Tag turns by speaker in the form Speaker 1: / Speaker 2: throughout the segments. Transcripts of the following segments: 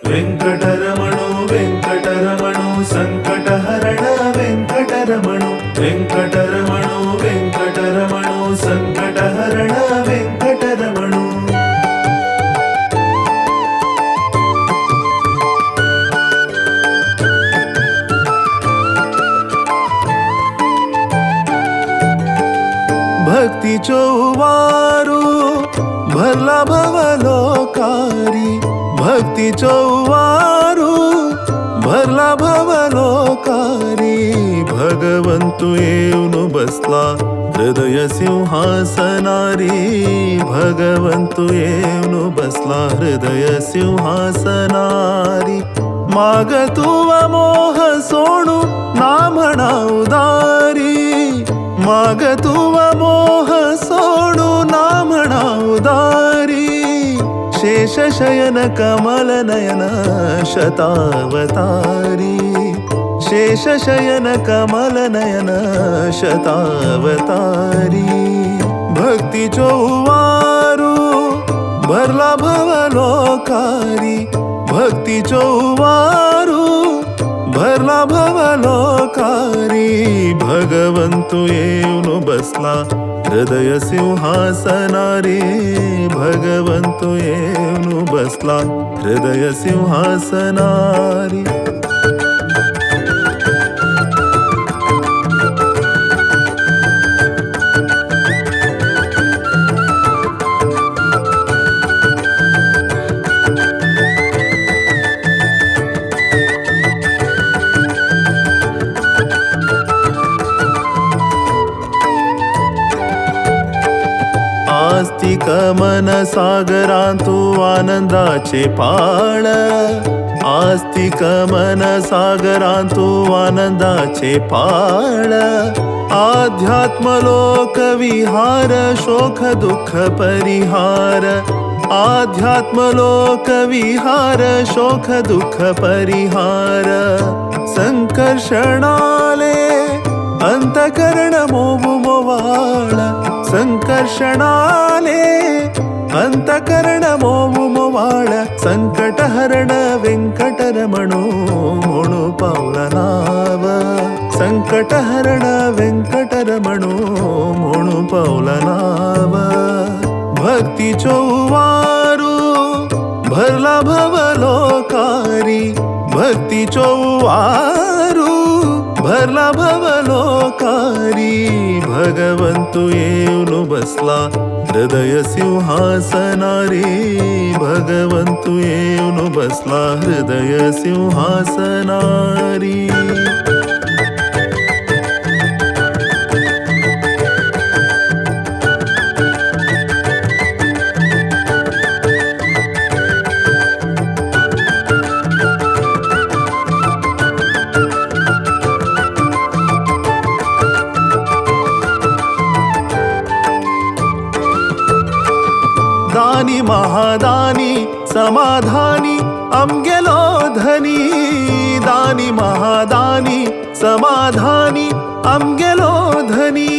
Speaker 1: वेंकटरमणो वेंकटरमणो संकटहरण वेंकटरमणो वेंकटरमणो वेंकटरमणो संकटहरण वेंकटरमणो। भक्ती चौवारू भरला भवलोकारी, भक्ती चौवारू भरला भवलोकारी। भगवंतु येऊन बसला हृदय सिंहासनारी, भगवंतु येऊन बसला हृदय सिंहासनारी। माग तुवा मोह सोडू ना म्हणा उदारी, माग तुवा मोह सोडू ना म्हणा उदारी। शेषशयन कमल नयन शतावतारी, शेषशयन कमल नयन शतावतारी। भक्ती चौवारू भरला भवलोकारी, भक्ती चौवारू भरला भवलोकारी। भगवंतु येऊन बसला हृदय सिंहासनारी, भगवंतु येऊन बसला हृदय सिंहासनारी। आस्तिक मन सागरांतू आनंदाचे पाळ, आस्तिक मन सागरांतू आनंदाचे पाळ। आध्यात्म लोक विहार शोक दुःख परिहार, आध्यात्म लोक विहार शोक दुःख परिहार। संकर्षणाले अंतकरण मोहु मोवाळ, संकर्षणाले अंतकरण मोहु मोवाळ। संकटहरण वेंकटरमणो म्हणू पावला नाव, संकटहरण वेंकटरमणो म्हणू पावला नाव। भक्ती चौवारू भरला भवलोकारी, भक्ती चौवारू भरला भवलोकारी। भगवंतु येऊन बसला हृदय सिंहासनारी, भगवंतु येऊन बसला हृदय सिंहासनारी। दानी महादानी समाधानी अमगेलो धनी, दानी महादानी समाधानी अमगेलो धनी।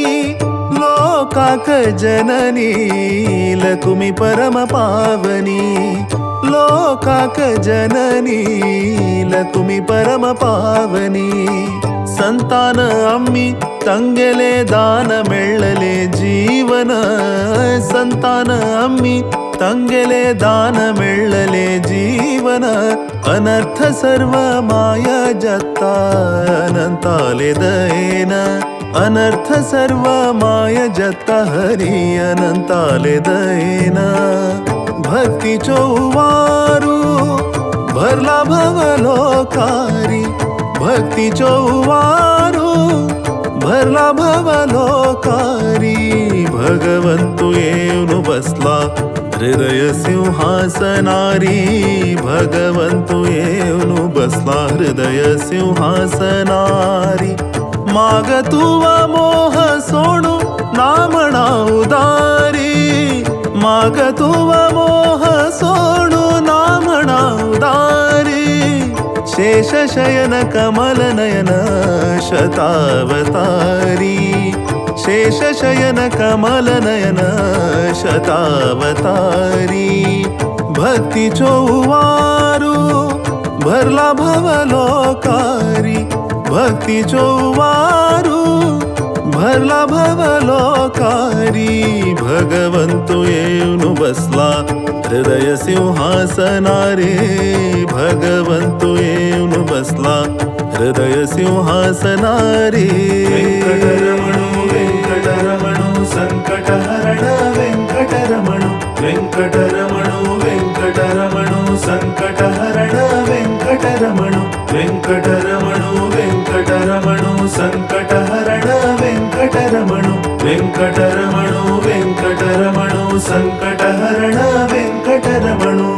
Speaker 1: लोकाक जननी लकुमी परम पावनी, लोकाक जननी लकुमी परम पावनी। संतान आम्ही तंगेले दान मिळले जीवन, संतान आम्ही तंगेले दान मिळले जीवन। अनर्थ सर्व माया जत्ता अनंताले दयेन, अनर्थ सर्व माय जत्ता हरी अनंताले दयेन। भक्ती चौवारू भरला भवलोकारी, भक्ती चौवारू भरला भवलोकारी। भगवंतु येऊन बसला हृदय सिंहासनारी, भगवंतु येऊन बसला हृदय सिंहासनारी। माग तुवा मोह सोडू ना म्हणा उदारी, माग तुवा मोह सोडू ना म्हणा उदारी। शेषशयन कमल नयन शतावतारी, शेषशयन कमल नयन शतावतारी। भक्ती चोवारू भरला भवलोकारी भक्ती चोवारू भरला भवलोकारी भगवंतो येऊन बसला हृदय सिंहासनारे भगवंतो येऊन बसला हृदय सिंहासनारे वेंकटरमणो संकटहरण वेंकटरमणो वेंकटरमणो संकटहरण वेंकटरमणो संकटहरण वेंकटरमणो संकटहरण वेंकटरमणो